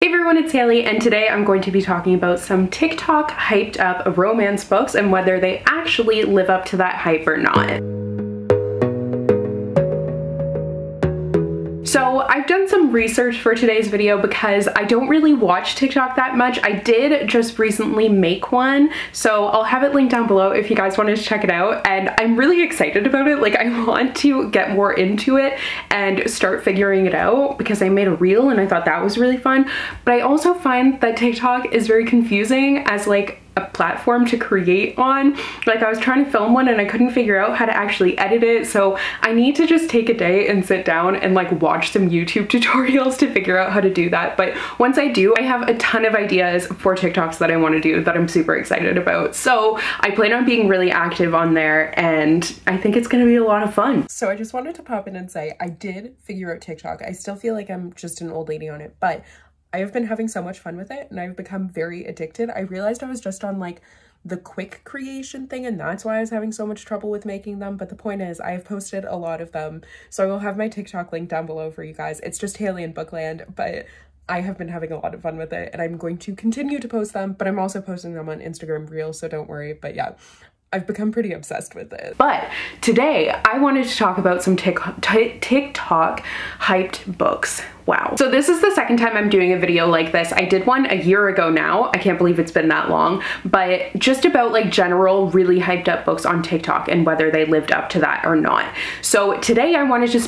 Hey everyone, it's Hailey, and today I'm going to be talking about some TikTok hyped up romance books and whether they actually live up to that hype or not. So I've done some research for today's video because I don't really watch TikTok that much. I did just recently make one, so I'll have it linked down below if you guys wanted to check it out. And I'm really excited about it. Like, I want to get more into it and start figuring it out because I made a reel and I thought that was really fun. But I also find that TikTok is very confusing as like a platform to create on. Like, I was trying to film one and I couldn't figure out how to actually edit it, so I need to just take a day and sit down and like watch some YouTube tutorials to figure out how to do that. But once I do, I have a ton of ideas for TikToks that I want to do that I'm super excited about. So I plan on being really active on there and I think it's gonna be a lot of fun. So I just wanted to pop in and say I did figure out TikTok. I still feel like I'm just an old lady on it, but I have been having so much fun with it and I've become very addicted. I realized I was just on like the quick creation thing and that's why I was having so much trouble with making them. But the point is I have posted a lot of them. So I will have my TikTok link down below for you guys. It's just Hailey and Bookland, but I have been having a lot of fun with it and I'm going to continue to post them, but I'm also posting them on Instagram Reels, so don't worry. But yeah, I've become pretty obsessed with it. But today I wanted to talk about some TikTok hyped books. Wow. So this is the second time I'm doing a video like this. I did one a year ago now. I can't believe it's been that long, but just about like general really hyped up books on TikTok and whether they lived up to that or not. So today I wanted to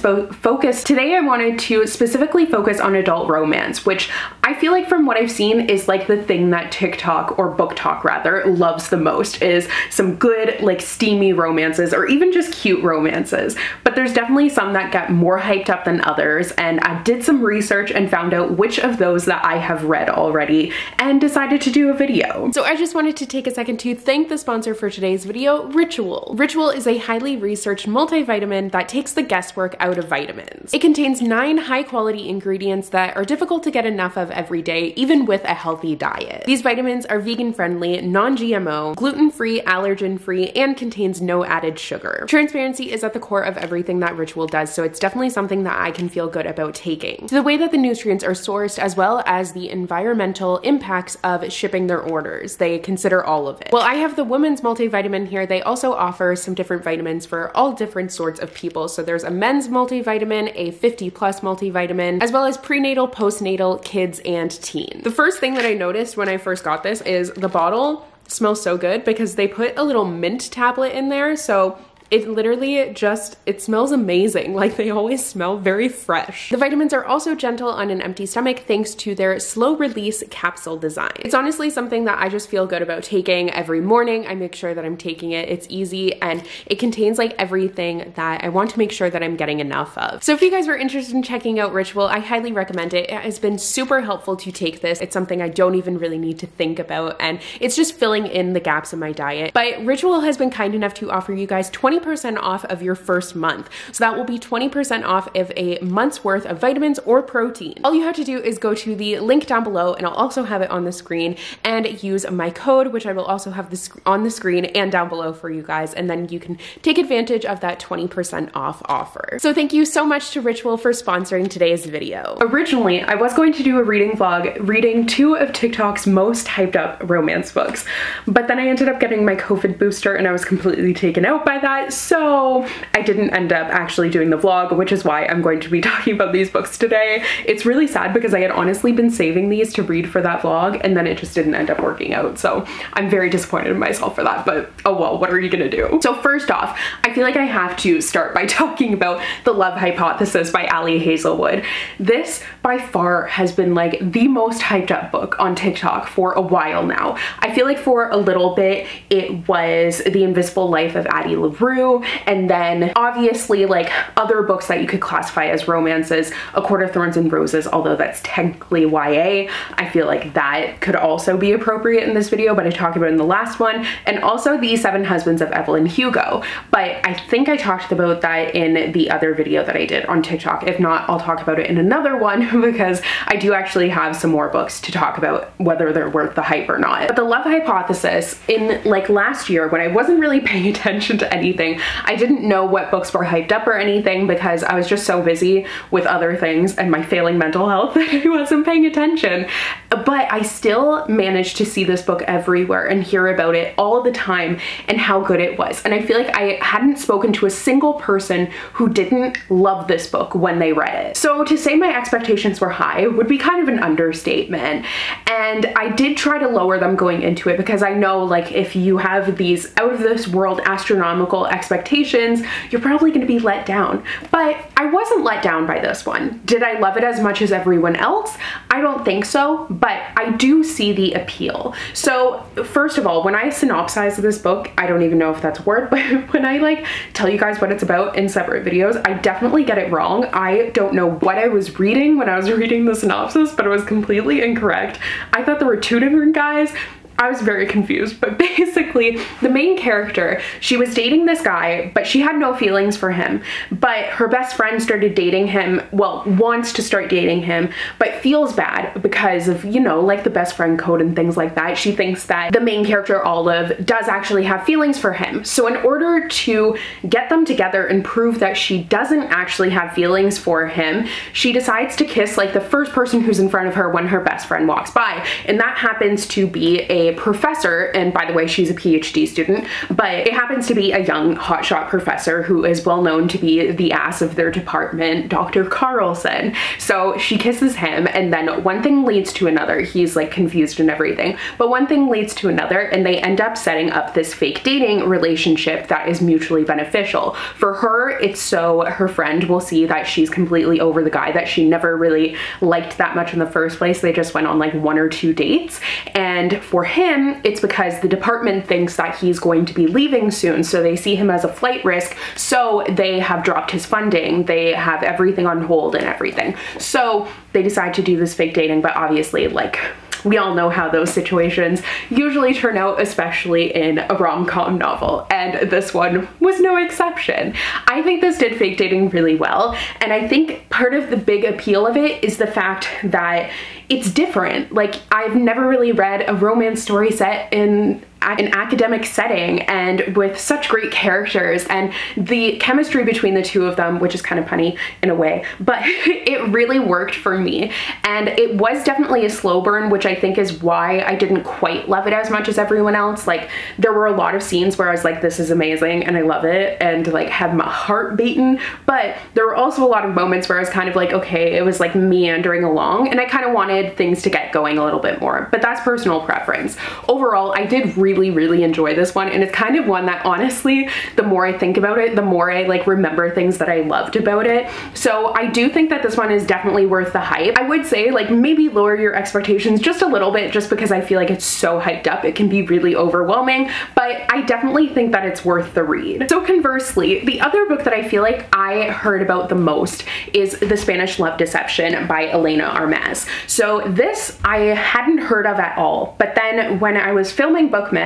specifically focus on adult romance, which I feel like from what I've seen is like the thing that TikTok, or BookTok rather, loves the most, is some good like steamy romances or even just cute romances. But there's definitely some that get more hyped up than others, and I did some research and found out which of those that I have read already and decided to do a video. So I just wanted to take a second to thank the sponsor for today's video, Ritual. Ritual is a highly researched multivitamin that takes the guesswork out of vitamins. It contains 9 high-quality ingredients that are difficult to get enough of every day, even with a healthy diet. These vitamins are vegan-friendly, non-GMO, gluten-free, allergen-free, and contains no added sugar. Transparency is at the core of everything that Ritual does, so it's definitely something that I can feel good about taking. The way that the nutrients are sourced, as well as the environmental impacts of shipping their orders, they consider all of it. Well, I have the women's multivitamin here. They also offer some different vitamins for all different sorts of people. So there's a men's multivitamin, a 50+ multivitamin, as well as prenatal, postnatal, kids, and teen. The first thing that I noticed when I first got this is the bottle smells so good because they put a little mint tablet in there. So it literally just, it smells amazing. Like, they always smell very fresh. The vitamins are also gentle on an empty stomach thanks to their slow release capsule design. It's honestly something that I just feel good about taking every morning. I make sure that I'm taking it. It's easy and it contains like everything that I want to make sure that I'm getting enough of. So if you guys were interested in checking out Ritual, I highly recommend it. It has been super helpful to take this. It's something I don't even really need to think about, and it's just filling in the gaps in my diet. But Ritual has been kind enough to offer you guys 20% off of your first month. So that will be 20% off of a month's worth of vitamins or protein. All you have to do is go to the link down below, and I'll also have it on the screen, and use my code, which I will also have on the screen and down below for you guys, and then you can take advantage of that 20% off offer. So thank you so much to Ritual for sponsoring today's video. Originally, I was going to do a reading vlog reading 2 of TikTok's most hyped up romance books, but then I ended up getting my COVID booster and I was completely taken out by that. So I didn't end up actually doing the vlog, which is why I'm going to be talking about these books today. It's really sad because I had honestly been saving these to read for that vlog and then it just didn't end up working out. So I'm very disappointed in myself for that, but oh well, what are you gonna do? So first off, I feel like I have to start by talking about The Love Hypothesis by Ali Hazelwood. This by far has been like the most hyped up book on TikTok for a while now. I feel like for a little bit it was The Invisible Life of Addie LaRue, and then obviously like other books that you could classify as romances, A Court of Thorns and Roses, although that's technically YA. I feel like that could also be appropriate in this video, but I talked about it in the last one, and also The 7 Husbands of Evelyn Hugo. But I think I talked about that in the other video that I did on TikTok. If not, I'll talk about it in another one because I do actually have some more books to talk about whether they're worth the hype or not. But The Love Hypothesis, in like last year when I wasn't really paying attention to anything, anything. I didn't know what books were hyped up or anything because I was just so busy with other things and my failing mental health that I wasn't paying attention. But I still managed to see this book everywhere and hear about it all the time and how good it was. And I feel like I hadn't spoken to a single person who didn't love this book when they read it. So to say my expectations were high would be kind of an understatement. And I did try to lower them going into it because I know, like, if you have these out of this world astronomical expectations, you're probably going to be let down. But I wasn't let down by this one. Did I love it as much as everyone else? I don't think so, but I do see the appeal. So first of all, when I synopsize this book, I don't even know if that's a word, but when I like tell you guys what it's about in separate videos, I definitely get it wrong. I don't know what I was reading when I was reading the synopsis, but it was completely incorrect. I thought there were two different guys. I was very confused, but basically the main character, she was dating this guy, but she had no feelings for him. But her best friend started dating him, well, wants to start dating him, but feels bad because of, you know, like the best friend code and things like that. She thinks that the main character, Olive, does actually have feelings for him. So in order to get them together and prove that she doesn't actually have feelings for him, she decides to kiss like the first person who's in front of her when her best friend walks by. And that happens to be a professor, and by the way, she's a PhD student, but it happens to be a young hotshot professor who is well known to be the ass of their department, Dr. Carlson. So she kisses him, and then one thing leads to another. He's like confused and everything, but one thing leads to another, and they end up setting up this fake dating relationship that is mutually beneficial. For her, it's so her friend will see that she's completely over the guy that she never really liked that much in the first place. They just went on like 1 or 2 dates, and for him, it's because the department thinks that he's going to be leaving soon, so they see him as a flight risk, so they have dropped his funding, they have everything on hold and everything. So they decide to do this fake dating, but obviously, like, we all know how those situations usually turn out, especially in a rom-com novel, and this one was no exception. I think this did fake dating really well, and I think part of the big appeal of it is the fact that it's different. Like, I've never really read a romance story set in an academic setting and with such great characters, and the chemistry between the two of them, which is kind of punny in a way, but it really worked for me. And it was definitely a slow burn, which I think is why I didn't quite love it as much as everyone else. Like, there were a lot of scenes where I was like, this is amazing and I love it, and like had my heart beaten, but there were also a lot of moments where I was kind of like, okay, it was like meandering along, and I kind of wanted things to get going a little bit more, but that's personal preference. Overall, I did really enjoy this one, and it's kind of one that honestly, the more I think about it, the more I like remember things that I loved about it. So I do think that this one is definitely worth the hype. I would say, like, maybe lower your expectations just a little bit, just because I feel like it's so hyped up, it can be really overwhelming, but I definitely think that it's worth the read. So conversely, the other book that I feel like I heard about the most is The Spanish Love Deception by Elena Armas. So this I hadn't heard of at all, but then when I was filming Bookmas,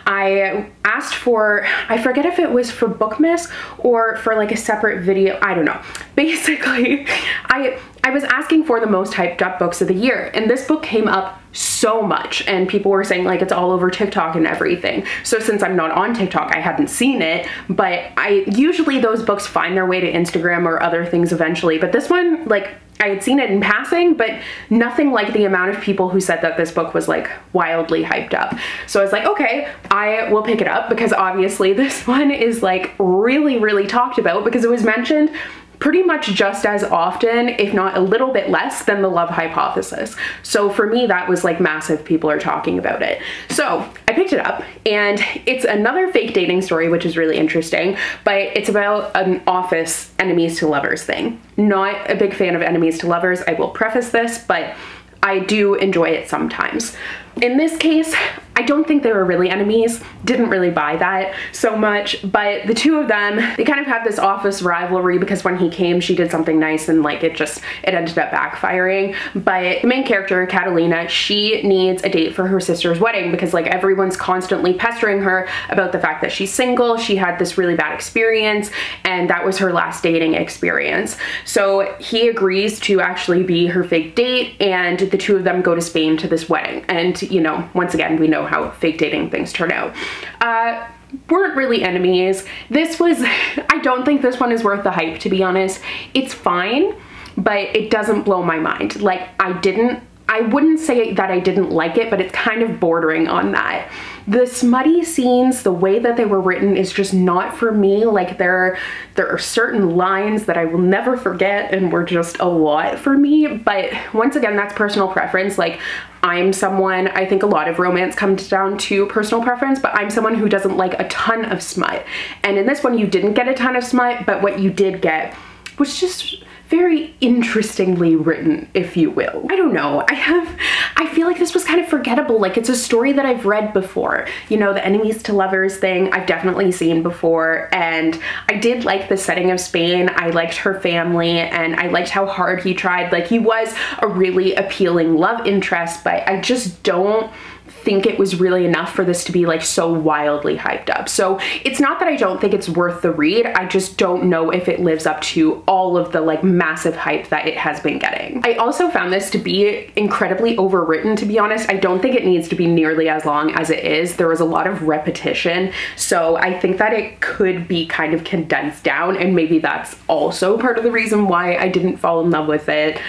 I asked for, I forget if it was for Bookmas or for like a separate video, I don't know. Basically, I was asking for the most hyped up books of the year, and this book came up so much, and people were saying like it's all over TikTok and everything. So since I'm not on TikTok, I hadn't seen it, but usually those books find their way to Instagram or other things eventually, but this one, like, I had seen it in passing, but nothing like the amount of people who said that this book was like wildly hyped up. So I was like, okay, I will pick it up, because obviously this one is like really talked about, because it was mentioned pretty much just as often, if not a little bit less, than The Love Hypothesis. So for me, that was like massive, people are talking about it. So I picked it up, and it's another fake dating story, which is really interesting, but it's about an office enemies to lovers thing. Not a big fan of enemies to lovers, I will preface this, but I do enjoy it sometimes. In this case, I don't think they were really enemies, didn't really buy that so much, but the two of them, they kind of have this office rivalry, because when he came, she did something nice, and like it ended up backfiring. But the main character, Catalina, she needs a date for her sister's wedding, because like everyone's constantly pestering her about the fact that she's single, she had this really bad experience, and that was her last dating experience. So he agrees to actually be her fake date, and the two of them go to Spain to this wedding. And you know, once again, we know how fake dating things turn out. weren't really enemies. This was, I don't think this one is worth the hype, to be honest. It's fine, but it doesn't blow my mind. Like, I wouldn't say that I didn't like it, but it's kind of bordering on that. The smutty scenes, the way that they were written is just not for me. Like, there are certain lines that I will never forget and were just a lot for me. But once again, that's personal preference. Like, I'm someone, I think a lot of romance comes down to personal preference, but I'm someone who doesn't like a ton of smut. And in this one, you didn't get a ton of smut, but what you did get was just very interestingly written, if you will. I don't know. I feel like this was kind of forgettable. Like, it's a story that I've read before. You know, the enemies to lovers thing I've definitely seen before, and I did like the setting of Spain. I liked her family, and I liked how hard he tried. Like, he was a really appealing love interest, but I just don't think it was really enough for this to be like so wildly hyped up. So it's not that I don't think it's worth the read, I just don't know if it lives up to all of the like massive hype that it has been getting. I also found this to be incredibly overwritten, to be honest. I don't think it needs to be nearly as long as it is. There was a lot of repetition, so I think that it could be kind of condensed down, and maybe that's also part of the reason why I didn't fall in love with it.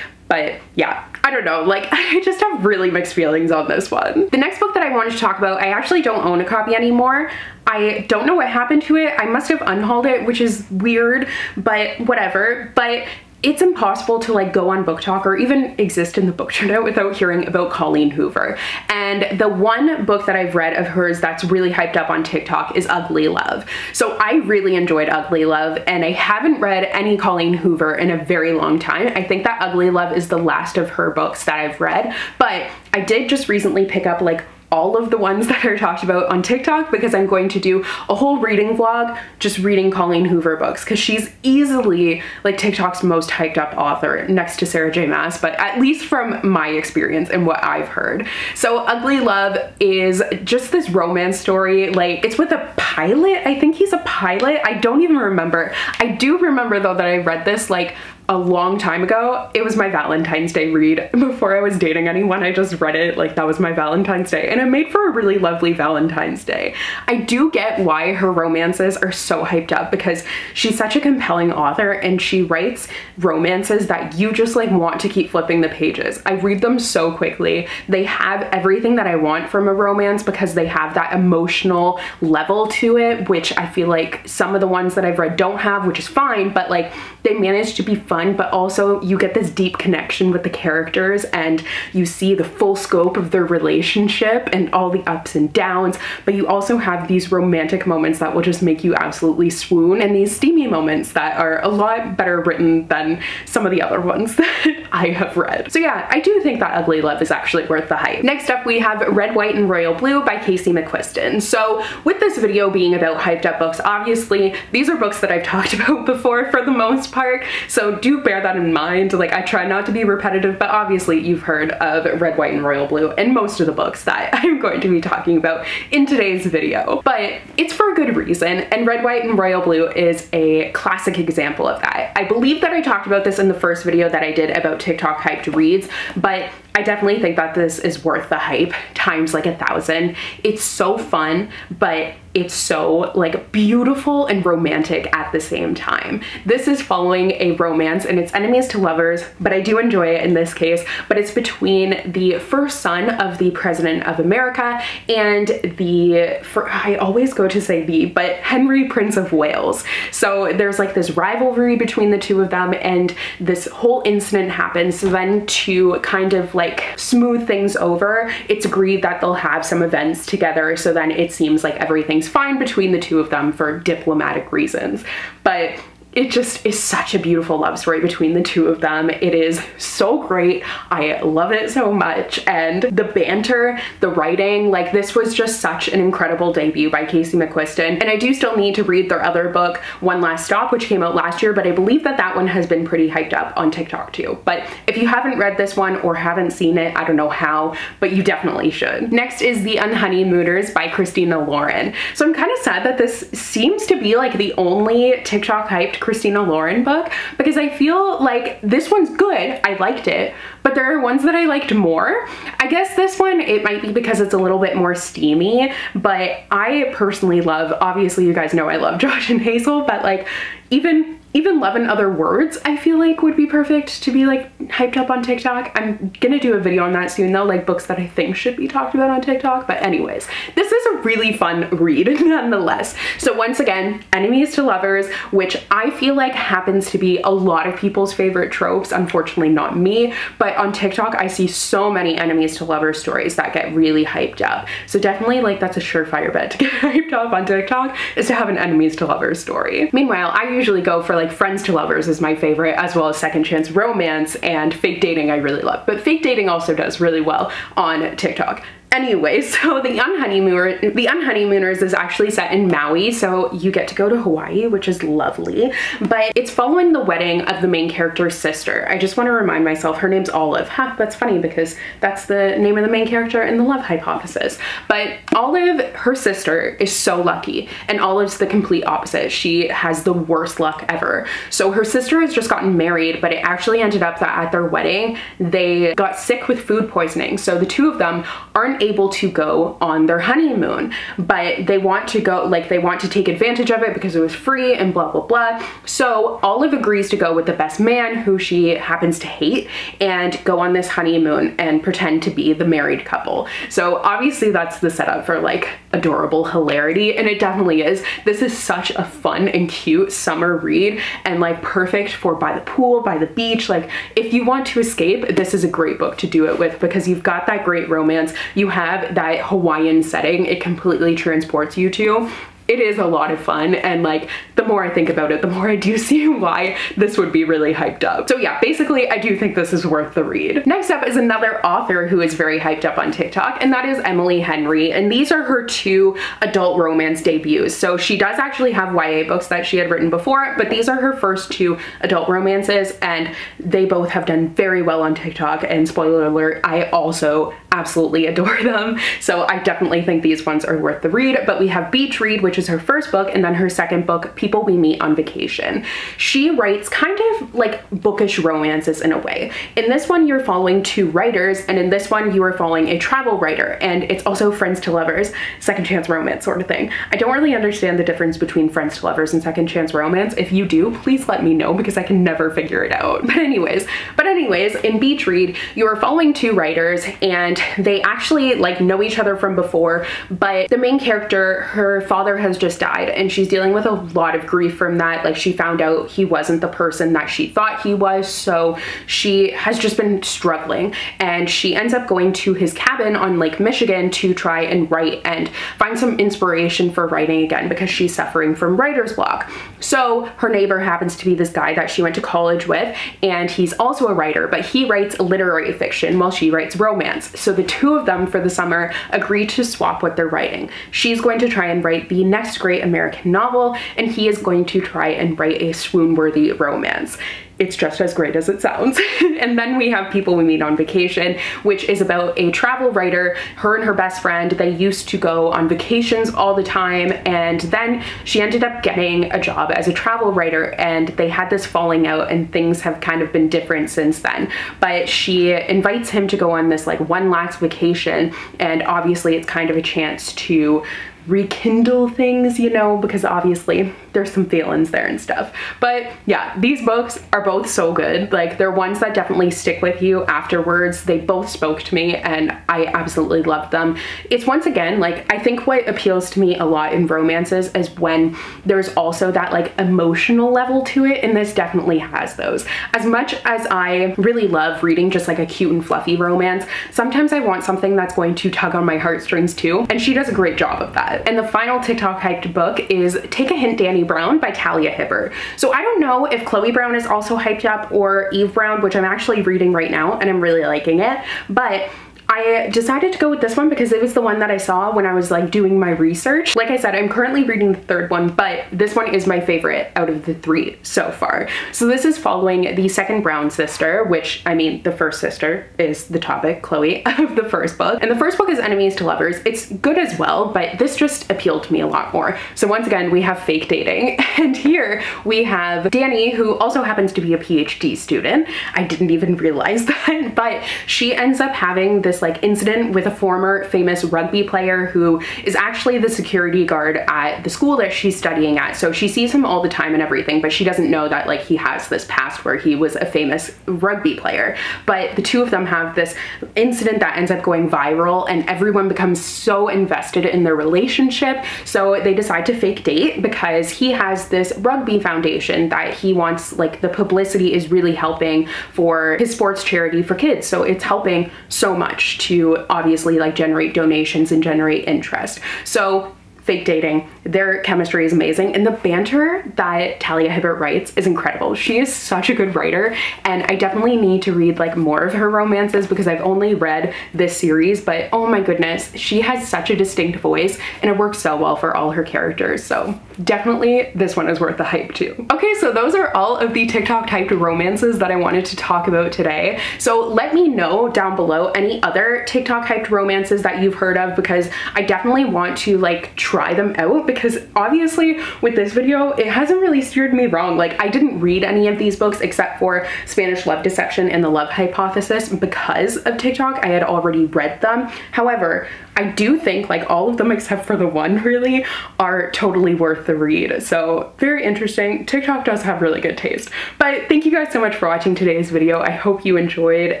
But yeah, I don't know, like, I just have really mixed feelings on this one. The next book that I wanted to talk about, I actually don't own a copy anymore. I don't know what happened to it. I must have unhauled it, which is weird, but whatever. But it's impossible to like go on Book Talk or even exist in the book internet without hearing about Colleen Hoover. And the one book that I've read of hers that's really hyped up on TikTok is Ugly Love. So I really enjoyed Ugly Love, and I haven't read any Colleen Hoover in a very long time. I think that Ugly Love is the last of her books that I've read, but I did just recently pick up like all of the ones that are talked about on TikTok, because I'm going to do a whole reading vlog just reading Colleen Hoover books, because she's easily like TikTok's most hyped up author next to Sarah J Maas, but at least from my experience and what I've heard. So Ugly Love is just this romance story. Like, it's with a pilot. I think he's a pilot. I don't even remember. I do remember though that I read this like a long time ago. It was my Valentine's Day read. Before I was dating anyone, I just read it, like that was my Valentine's Day, and it made for a really lovely Valentine's Day. I do get why her romances are so hyped up, because she's such a compelling author and she writes romances that you just like want to keep flipping the pages. I read them so quickly. They have everything that I want from a romance because they have that emotional level to it, which I feel like some of the ones that I've read don't have, which is fine, but like they manage to be fun, but also you get this deep connection with the characters and you see the full scope of their relationship and all the ups and downs, but you also have these romantic moments that will just make you absolutely swoon, and these steamy moments that are a lot better written than some of the other ones that I have read. So yeah, I do think that Ugly Love is actually worth the hype. Next up, we have Red, White, and Royal Blue by Casey McQuiston. So with this video being about hyped up books, obviously these are books that I've talked about before for the most part, so do bear that in mind. Like, I try not to be repetitive, but obviously you've heard of Red, White, and Royal Blue and most of the books that I'm going to be talking about in today's video, but it's for a good reason, and Red, White, and Royal Blue is a classic example of that. I believe that I talked about this in the first video that I did about TikTok hyped reads, but I definitely think that this is worth the hype times like 1,000. It's so fun, but it's so like beautiful and romantic at the same time. This is following a romance, and it's enemies to lovers, but I do enjoy it in this case, but it's between the first son of the President of America and I always go to say but Henry, Prince of Wales. So there's like this rivalry between the two of them, and this whole incident happens. So then to kind of like smooth things over, it's agreed that they'll have some events together, so then it seems like everything's fine between the two of them for diplomatic reasons. But it just is such a beautiful love story between the two of them. It is so great. I love it so much. And the banter, the writing, like this was just such an incredible debut by Casey McQuiston. And I do still need to read their other book, One Last Stop, which came out last year, but I believe that that one has been pretty hyped up on TikTok too. But if you haven't read this one or haven't seen it, I don't know how, but you definitely should. Next is The Honeymooners by Christina Lauren. So I'm kind of sad that this seems to be like the only TikTok hyped Christina Lauren book, because I feel like this one's good, I liked it, but there are ones that I liked more. I guess this one, it might be because it's a little bit more steamy, but I personally love, obviously you guys know I love Josh and Hazel, but like even Love in Other Words, I feel like would be perfect to be like hyped up on TikTok. I'm gonna do a video on that soon though, like books that I think should be talked about on TikTok. But anyways, this is a really fun read nonetheless. So once again, enemies to lovers, which I feel like happens to be a lot of people's favorite tropes. Unfortunately not me, but on TikTok I see so many enemies to lovers stories that get really hyped up. So definitely like that's a surefire bet to get hyped up on TikTok, is to have an enemies to lovers story. Meanwhile, I usually go for like friends to lovers is my favorite, as well as second chance romance, and fake dating I really love. But fake dating also does really well on TikTok. Anyway, so the Unhoneymooners is actually set in Maui, so you get to go to Hawaii, which is lovely, but it's following the wedding of the main character's sister. I just want to remind myself, her name's Olive. Huh, that's funny because that's the name of the main character in The Love Hypothesis. But Olive, her sister, is so lucky, and Olive's the complete opposite. She has the worst luck ever. So her sister has just gotten married, but it actually ended up that at their wedding, they got sick with food poisoning. So the two of them aren't able to go on their honeymoon, but they want to go, like they want to take advantage of it because it was free and blah, blah, blah. So Olive agrees to go with the best man, who she happens to hate, and go on this honeymoon and pretend to be the married couple. So obviously that's the setup for like adorable hilarity, and it definitely is. This is such a fun and cute summer read, and like perfect for by the pool, by the beach. Like if you want to escape, this is a great book to do it with, because you've got that great romance, you have that Hawaiian setting it completely transports you to. It is a lot of fun, and like the more I think about it, the more I do see why this would be really hyped up. So yeah, basically I do think this is worth the read. Next up is another author who is very hyped up on TikTok, and that is Emily Henry, and these are her 2 adult romance debuts. So she does actually have YA books that she had written before, but these are her first 2 adult romances, and they both have done very well on TikTok, and spoiler alert, I also absolutely adore them. So I definitely think these ones are worth the read. But we have Beach Read, which is her first book, and then her second book, People We Meet on Vacation. She writes kind of like bookish romances in a way. In this one, you're following 2 writers, and in this one, you are following a travel writer, and it's also friends to lovers, second chance romance sort of thing. I don't really understand the difference between friends to lovers and second chance romance. If you do, please let me know, because I can never figure it out. But anyways, in Beach Read, you are following 2 writers, and they actually like know each other from before, but the main character, her father has just died, and she's dealing with a lot of grief from that. Like she found out he wasn't the person that she thought he was, so she has just been struggling, and she ends up going to his cabin on Lake Michigan to try and write and find some inspiration for writing again, because she's suffering from writer's block. So her neighbor happens to be this guy that she went to college with, and he's also a writer, but he writes literary fiction while she writes romance. So the 2 of them for the summer agree to swap what they're writing. She's going to try and write the next great American novel, and he is going to try and write a swoon-worthy romance. It's just as great as it sounds. And then we have People We Meet on Vacation, which is about a travel writer. Her and her best friend, they used to go on vacations all the time, and then she ended up getting a job as a travel writer, and they had this falling out, and things have kind of been different since then. But she invites him to go on this like one last vacation, and obviously it's kind of a chance to rekindle things, you know, because obviously there's some feelings there and stuff. But yeah, these books are both so good. Like they're ones that definitely stick with you afterwards. They both spoke to me, and I absolutely loved them. It's once again, like I think what appeals to me a lot in romances is when there's also that like emotional level to it, and this definitely has those. As much as I really love reading just like a cute and fluffy romance, sometimes I want something that's going to tug on my heartstrings too, and she does a great job of that. And the final TikTok hyped book is Take a Hint, Danny Brown by Talia Hibbert. So I don't know if Chloe Brown is also hyped up, or Eve Brown, which I'm actually reading right now and I'm really liking it, but I decided to go with this one because it was the one that I saw when I was like doing my research. Like I said, I'm currently reading the third one, but this one is my favorite out of the three so far. So this is following the second Brown sister, which, I mean, the first sister is the topic, Chloe, of the first book. And the first book is Enemies to Lovers. It's good as well, but this just appealed to me a lot more. So once again, we have fake dating. And here we have Danny, who also happens to be a PhD student. I didn't even realize that, but she ends up having this like incident with a former famous rugby player who is actually the security guard at the school that she's studying at. So she sees him all the time and everything, but she doesn't know that like he has this past where he was a famous rugby player. But the two of them have this incident that ends up going viral and everyone becomes so invested in their relationship. So they decide to fake date because he has this rugby foundation that he wants, like the publicity is really helping for his sports charity for kids. So it's helping so much to obviously like generate donations and generate interest. So fake dating, their chemistry is amazing, and the banter that Talia Hibbert writes is incredible. She is such a good writer, and I definitely need to read like more of her romances because I've only read this series, but oh my goodness, she has such a distinct voice and it works so well for all her characters. So definitely this one is worth the hype too. Okay, so those are all of the TikTok typed romances that I wanted to talk about today. So let me know down below any other TikTok hyped romances that you've heard of, because I definitely want to like try them out, because obviously with this video it hasn't really steered me wrong. Like I didn't read any of these books except for Spanish Love Deception and The Love Hypothesis because of TikTok. I had already read them. However, I do think like all of them except for the one really are totally worth the read. So very interesting. TikTok does have really good taste. But thank you guys so much for watching today's video. I hope you enjoyed,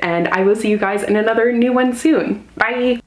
and I will see you guys in another new one soon. Bye.